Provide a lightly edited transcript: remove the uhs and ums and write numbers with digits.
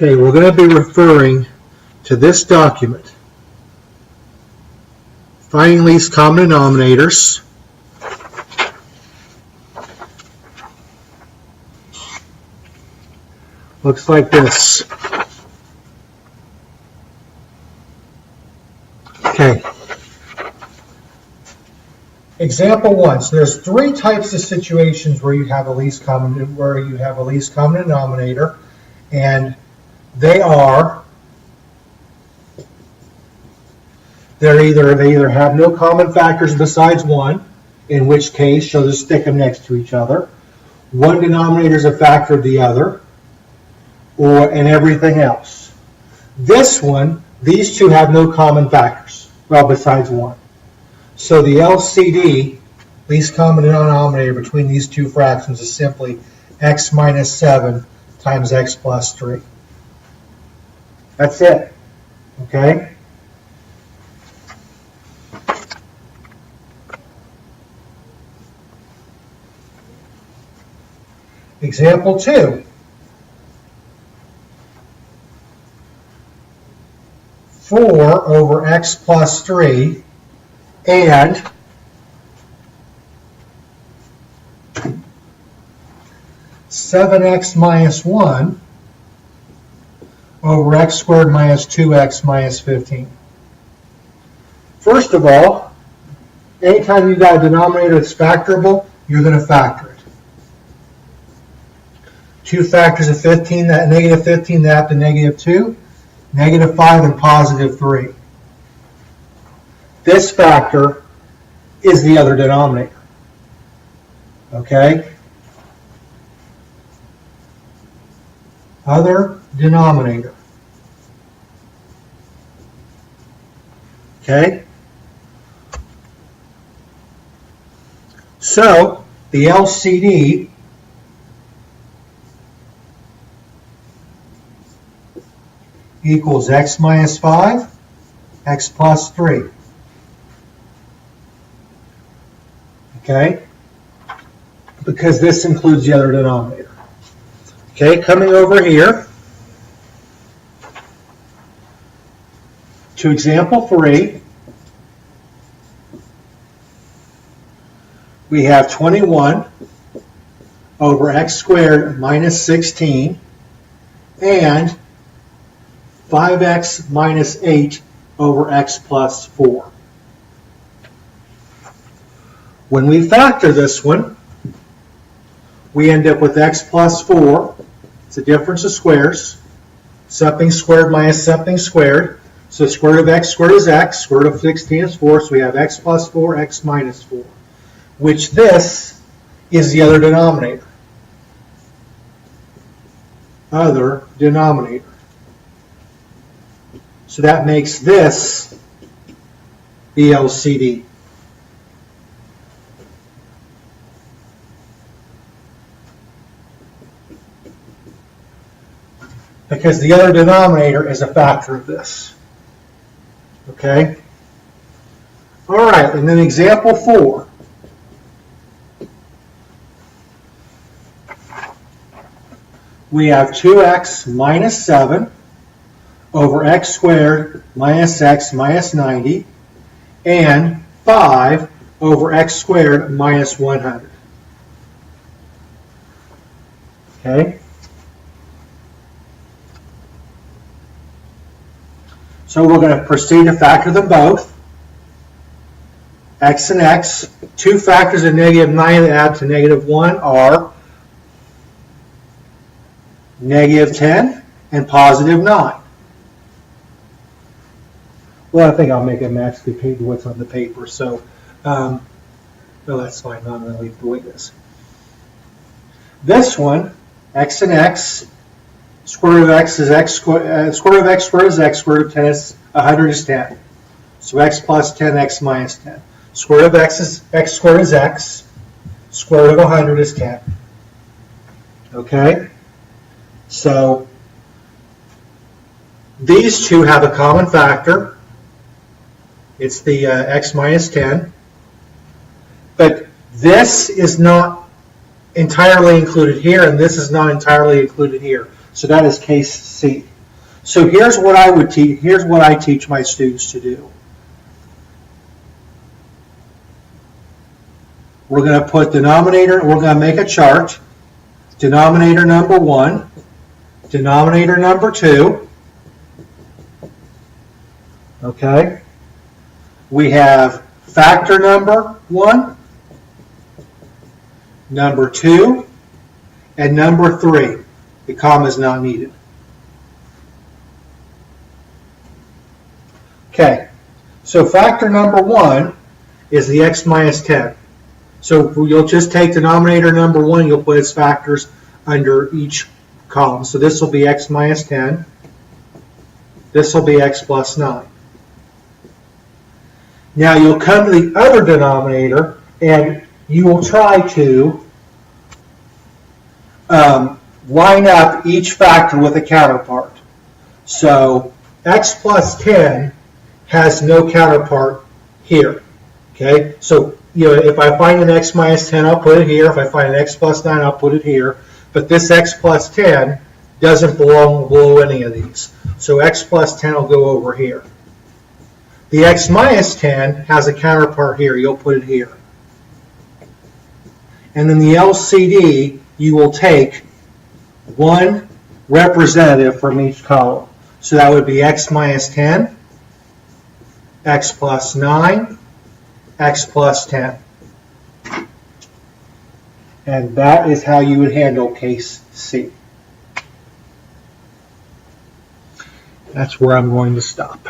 Okay, we're going to be referring to this document, finding least common denominators. Looks like this. Okay. Example 1. So there's 3 types of situations where you have a least common denominator, and they either have no common factors besides 1, in which case you'll just stick them next to each other. One denominator is a factor of the other, and everything else. This one, these two have no common factors, well, besides 1. So the LCD, least common denominator between these two fractions, is simply x minus 7 times x plus 3. That's it. Okay? Example 2. 4 over x plus 3 and 7x minus 1 over x squared minus 2x minus 15. First of all, anytime you've got a denominator that's factorable, you're going to factor it. 2 factors of 15, that negative 15, that to negative 2, negative 5, and positive 3. This factor is the other denominator. Okay? Other denominator. Okay? So, the LCD equals x minus 5, x plus 3. Okay? Because this includes the other denominator. Okay, coming over here to example 3, we have 21 over x squared minus 16 and 5x minus 8 over x plus 4. When we factor this one, we end up with x plus 4. It's a difference of squares. Something squared minus something squared. So square root of x squared is x. Square root of 16 is 4. So we have x plus 4, x minus 4. Which this is the other denominator. Other denominator. So that makes this the LCD. Because the other denominator is a factor of this. Okay? All right, and then example 4. We have 2x minus 7 over x squared minus x minus 90 and 5 over x squared minus 100. Okay? So we're going to proceed to factor them both. X and x. 2 factors of negative 9 that add to negative 1 are negative 10 and positive 9. Well, I think I'll make it match what's on the paper. So, no, that's fine. I'm going to leave it the way it is. This one, x and x. Square root of x is x squared. Square root of x squared is x. Square root of 10 is 100 is 10. So x plus 10, x minus 10. Square root of x squared is x. Square root of 100 is 10. Okay? So these two have a common factor. It's the x minus 10. But this is not entirely included here, and this is not entirely included here. So that is case C. So here's what I would teach. Here's what I teach my students to do. We're going to put denominator. We're going to make a chart. Denominator number 1, denominator number 2. Okay. We have factor number 1, number 2, and number 3. The comma is not needed. Okay, so factor number 1 is the x minus 10. So you'll just take denominator number 1, you'll put its factors under each column. So this will be x minus 10. This will be x plus 9. Now you'll come to the other denominator and you will try to line up each factor with a counterpart. So x plus 10 has no counterpart here. Okay, so if I find an x minus 10, I'll put it here. If I find an x plus 9, I'll put it here. But this x plus 10 doesn't belong below any of these. So x plus 10 will go over here. The x minus 10 has a counterpart here. You'll put it here. And then the LCD, you will take one representative from each column. So that would be x minus 10, x plus 9, x plus 10. And that is how you would handle case C. That's where I'm going to stop.